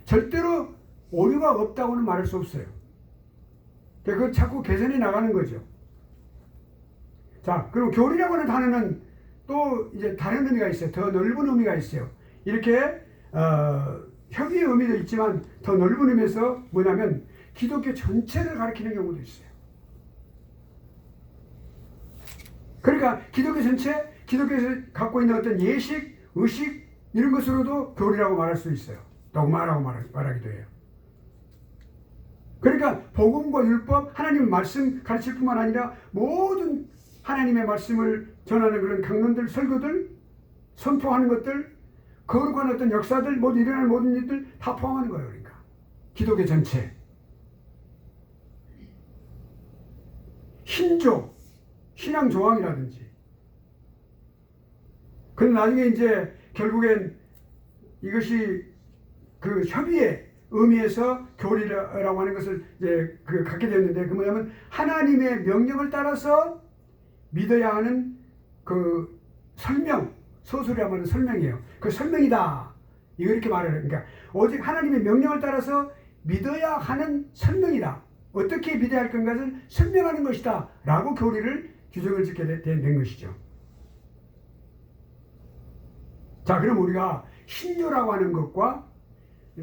절대로 오류가 없다고는 말할 수 없어요. 그 자꾸 개선해 나가는 거죠. 자, 그리고 교리라고 하는 단어는 또 이제 다른 의미가 있어요. 더 넓은 의미가 있어요. 이렇게 협의의 의미도 있지만 더 넓은 의미에서 뭐냐면 기독교 전체를 가리키는 경우도 있어요. 그러니까 기독교 전체, 기독교에서 갖고 있는 어떤 예식, 의식 이런 것으로도 교리라고 말할 수 있어요. 독마라고 말하기도 해요. 그러니까 복음과 율법, 하나님의 말씀 가르칠 뿐만 아니라 모든 하나님의 말씀을 전하는 그런 강론들, 설교들, 선포하는 것들, 거룩한 어떤 역사들, 모두 일어나는 모든 일들 다 포함하는 거예요. 그러니까 기독교 전체. 신조, 신앙 조항이라든지. 근데 나중에 이제 결국엔 이것이 그 협의의 의미에서 교리라고 하는 것을 이제 갖게 되었는데, 그 뭐냐면 하나님의 명령을 따라서 믿어야 하는 그 설명, 서술이라고 하는 설명이에요. 그 설명이다. 이거 이렇게 말해요. 그러니까 오직 하나님의 명령을 따라서 믿어야 하는 설명이다. 어떻게 믿어야 할 것을 설명하는 것이다. 라고 교리를 규정을 짓게 된 것이죠. 자, 그럼 우리가 신조라고 하는 것과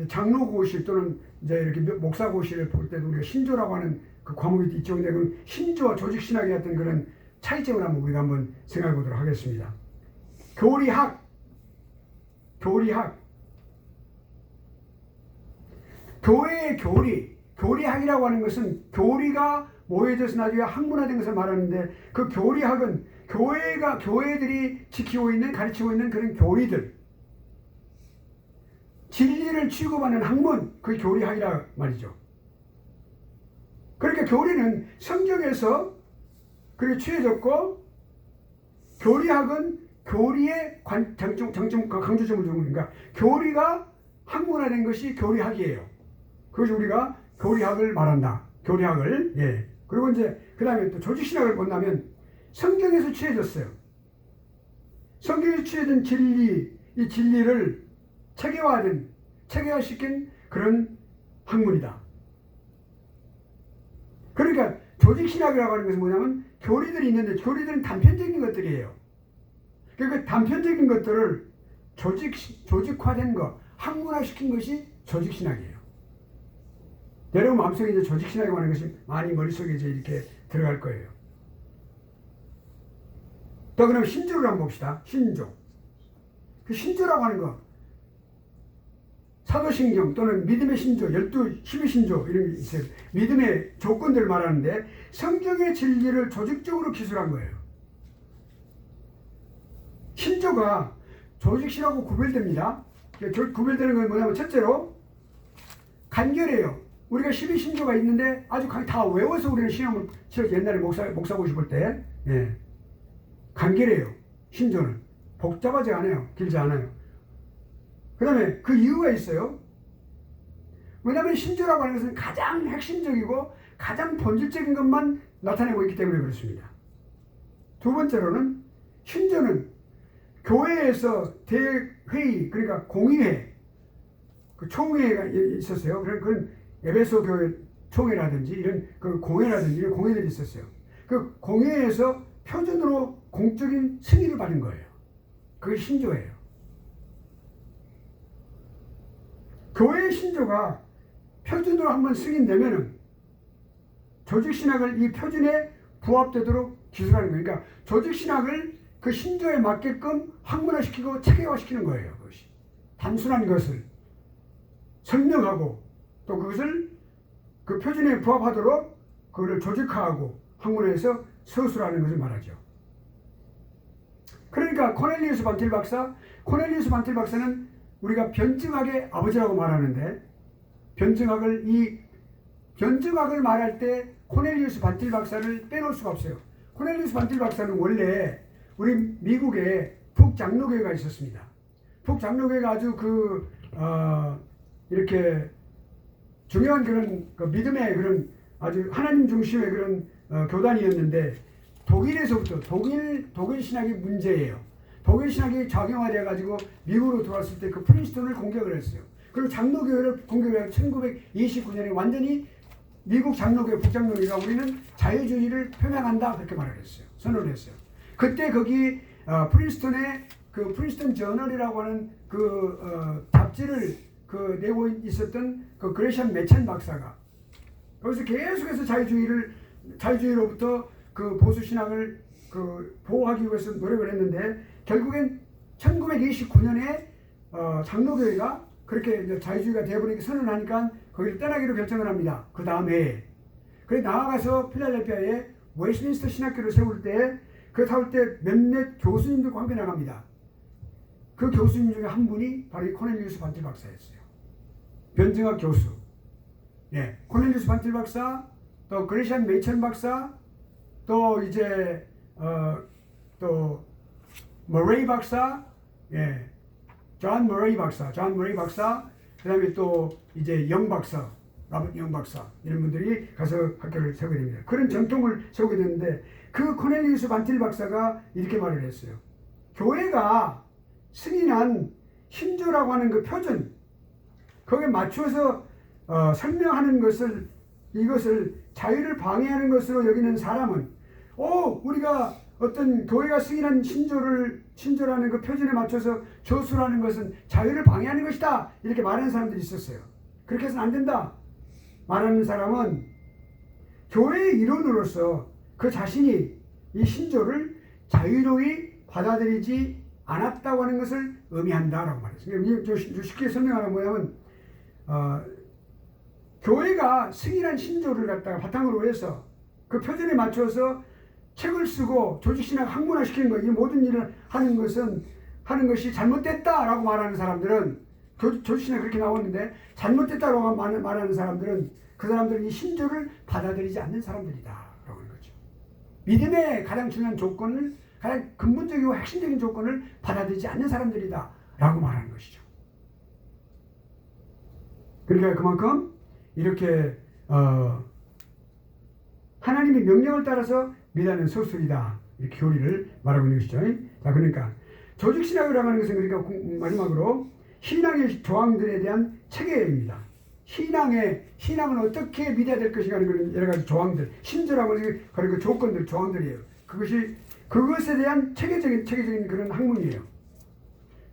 장로고실 또는 이제 이렇게 목사고실을 볼 때도 우리가 신조라고 하는 그 과목이 있죠. 근데 그 신조와 조직신학의 어떤 그런 차이점을 한번 우리가 한번 생각해 보도록 하겠습니다. 교리학. 교회의 교리학이라고 하는 것은 교리가 모여져서 나중에 학문화된 것을 말하는데, 그 교리학은 교회들이 지키고 있는, 가르치고 있는 그런 교리들, 진리를 취급하는 학문, 그 교리학이라 말이죠. 그러니까 교리는 성경에서 그렇게 취해졌고, 교리학은 교리의 강조점을 두는 거니까 교리가 학문화된 것이 교리학이에요. 그것이 우리가 교리학을 말한다. 교리학을. 예. 그리고 이제 그 다음에 또 조직신학을 본다면 성경에서 취해졌어요. 성경에서 취해진 진리, 이 진리를 체계화시킨 그런 학문이다. 그러니까 조직신학이라고 하는 것은 뭐냐면 교리들이 있는데 교리들은 단편적인 것들이에요. 그러니까 단편적인 것들을 조직화된 것, 학문화시킨 것이 조직신학이에요. 여러분 마음속에 이제 조직신학이라고 하는 것이 많이 머릿속에 이제 이렇게 들어갈 거예요. 또 그럼 신조를 한번 봅시다. 신조. 그 신조라고 하는 거, 사도신경 또는 믿음의 신조, 12 신조 이런 게 있어요. 믿음의 조건들을 말하는데 성경의 진리를 조직적으로 기술한 거예요. 신조가 조직신하고 구별됩니다. 구별되는 건 뭐냐면 첫째로 간결해요. 우리가 12신조가 있는데 아주 다 외워서 우리는 신앙을 치렀죠. 옛날에 목사고시 볼 때. 예. 간결해요. 신조는. 복잡하지 않아요. 길지 않아요. 그 다음에 그 이유가 있어요. 왜냐하면 신조라고 하는 것은 가장 핵심적이고 가장 본질적인 것만 나타내고 있기 때문에 그렇습니다. 두 번째로는 신조는 교회에서 대회의, 그러니까 공의회, 그 총회가 있었어요. 그런 에베소 교회 총회라든지 이런 그 공회라든지 이런 공회들이 있었어요. 그 공회에서 표준으로 공적인 승인을 받은 거예요. 그게 신조예요. 교회의 신조가 표준으로 한번 승인되면은 조직신학을 이 표준에 부합되도록 기술하는 거예요. 그러니까 조직신학을 그 신조에 맞게끔 학문화시키고 체계화시키는 거예요. 그것이 단순한 것을 설명하고 또 그것을 그 표준에 부합하도록 그것을 조직화하고 학문화해서 서술하는 것을 말하죠. 그러니까 코넬리우스 반틸 박사는 우리가 변증학의 아버지라고 말하는데, 변증학을 말할 때 코넬리우스 반틸 박사를 빼놓을 수가 없어요. 코넬리우스 반틸 박사는 원래 우리 미국에 북장로교회가 있었습니다. 북장로교회가 아주 이렇게 중요한 그런 믿음의 그런 아주 하나님 중심의 그런 교단이었는데, 독일에서부터 독일 신학이 문제예요. 독일 신학이 작용화되어 가지고 미국으로 들어왔을 때 그 프린스턴을 공격을 했어요. 그리고 장로교회를 공교회가 1929년에 완전히 미국 장로교회 북장로교회가 우리는 자유주의를 표명한다 그렇게 말을 했어요. 선언을 했어요. 그때 거기 프린스턴의 그 프린스턴 저널이라고 하는 그 잡지를 그 내고 있었던 그 그레시안 매첸 박사가 거기서 계속해서 자유주의로부터 그 보수 신앙을 그 보호하기 위해서 노력을 했는데 결국엔 1929년에 장로교회가 그렇게 이제 자유주의가 되어버리기 선언하니까 거기를 떠나기로 결정을 합니다. 그 다음에 그래 나아가서 필라델피아에 웨스트민스터 신학교를 세울 때 그 세울 때 몇몇 교수님들과 함께 나갑니다. 그 교수님 중에 한 분이 바로 이 코넬리우스 반틸 박사였어요. 변증학 교수. 예, 코넬리우스 반틸 박사, 또 그레시안 메이천 박사, 또 이제 또 머레이 박사, 예, 존 머레이 박사, 그다음에 또 이제 영 박사, 라버트 영 박사 이런 분들이 가서 학교를 세우게 됩니다. 그런 전통을 세우게 되는데 그 코넬리우스 반틸 박사가 이렇게 말을 했어요. 교회가 승인한 신조라고 하는 그 표준 거기에 맞춰서 설명하는 것을 이것을 자유를 방해하는 것으로 여기는 사람은 우리가 어떤 교회가 승인한 신조라는 그 표준에 맞춰서 저수라는 것은 자유를 방해하는 것이다 이렇게 말하는 사람들이 있었어요. 그렇게 해서는 안 된다 말하는 사람은 교회의 일원으로서 그 자신이 이 신조를 자유로이 받아들이지 않았다고 하는 것을 의미한다라고 말했어요. 쉽게 설명하면 뭐냐면 교회가 승인한 신조를 갖다가 바탕으로 해서 그 표준에 맞춰서 책을 쓰고 조직신학 학문화시키는 것, 이 모든 일을 하는 것이 잘못됐다라고 말하는 사람들은 조직신학 그렇게 나오는데 잘못됐다라고 말하는 사람들은 그 사람들은 이 신조를 받아들이지 않는 사람들이다라고 하는 거죠. 믿음의 가장 중요한 조건을 가장 근본적이고 핵심적인 조건을 받아들이지 않는 사람들이다라고 말하는 것이죠. 그러니까 그만큼 이렇게 하나님의 명령을 따라서 믿는 서술이다 이렇게 교리를 말하고 있는 것이죠. 자, 그러니까 조직신학이라고 하는 것은 그러니까 마지막으로 신앙의 조항들에 대한 체계입니다. 신앙을 어떻게 믿어야 될 것인가 하는 그런 여러 가지 조항들, 신조라고 하는 그 조건들, 조항들이에요. 그것에 대한 체계적인 그런 학문이에요.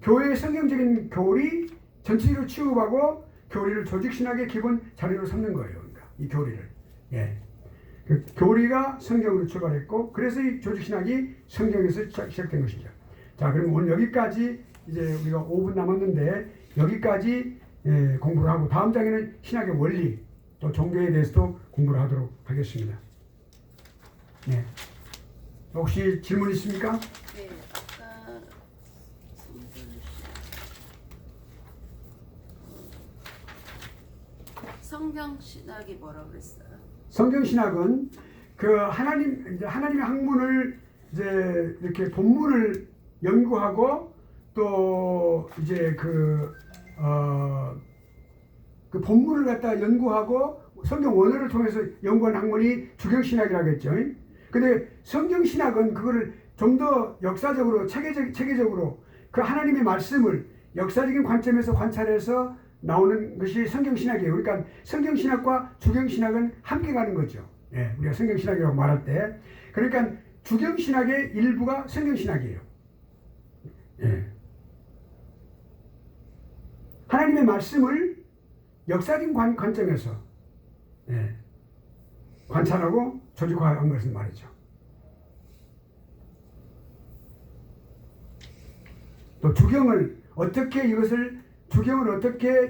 교회의 성경적인 교리 전체적으로 취급하고 교리를 조직신학의 기본 자료로 삼는 거예요. 그러니까 이 교리를. 예. 그 교리가 성경으로 출발했고 그래서 이 조직신학이 성경에서 시작된 것이죠. 자, 그럼 오늘 여기까지 이제 우리가 5분 남았는데 여기까지 공부를 하고 다음 장에는 신학의 원리 또 종교에 대해서도 공부를 하도록 하겠습니다. 네. 혹시 질문 있습니까? 네, 아까 성경신학이 뭐라고 그랬어요? 성경신학은 그 하나님의 학문을 이제 이렇게 본문을 연구하고 또 이제 그 본문을 갖다 연구하고 성경 원어를 통해서 연구한 학문이 주경신학이라고 했죠. 근데 성경신학은 그거를 좀 더 역사적으로 체계적으로 그 하나님의 말씀을 역사적인 관점에서 관찰해서 나오는 것이 성경신학이에요. 그러니까 성경신학과 주경신학은 함께 가는 거죠. 예, 우리가 성경신학이라고 말할 때. 그러니까 주경신학의 일부가 성경신학이에요. 예. 하나님의 말씀을 역사적인 관점에서 관찰하고 조직화한 것을 말이죠. 또 주경을 어떻게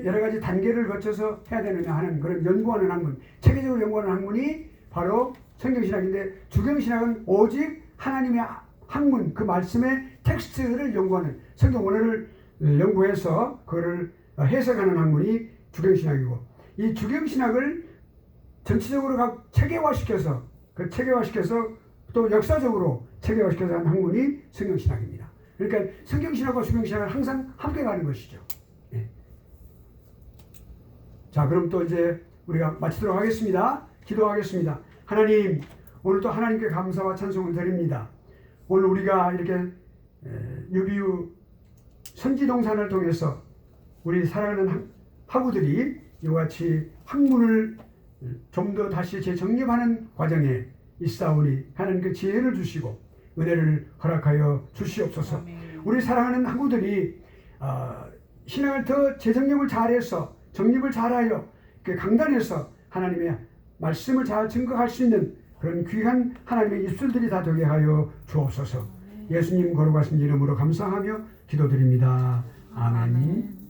여러 가지 단계를 거쳐서 해야 되느냐 하는 그런 연구하는 학문, 체계적으로 연구하는 학문이 바로 성경신학인데 주경신학은 오직 하나님의 학문, 그 말씀의 텍스트를 연구하는 성경 원어를 연구해서 그거를 해석하는 학문이 주경신학이고 이 주경신학을 전체적으로 체계화시켜서 또 역사적으로 체계화시켜서 한 학문이 성경신학입니다. 그러니까 성경신학과 주경신학은 항상 함께 가는 것이죠. 예. 자, 그럼 또 이제 우리가 마치도록 하겠습니다. 기도하겠습니다. 하나님, 오늘 또 하나님께 감사와 찬송을 드립니다. 오늘 우리가 이렇게 유비우 선지동산을 통해서 우리 사랑하는 학우들이 이와 같이 학문을 좀 더 다시 재정립하는 과정에 있사오니 하나님께 지혜를 주시고 은혜를 허락하여 주시옵소서. 아멘. 우리 사랑하는 학우들이 신앙을 더 재정립을 잘해서 정립을 잘하여 그 강단에서 하나님의 말씀을 잘 증거할 수 있는 그런 귀한 하나님의 입술들이 다 되게 하여 주옵소서. 예수님 거룩하신 이름으로 감사하며 기도드립니다. 아멘.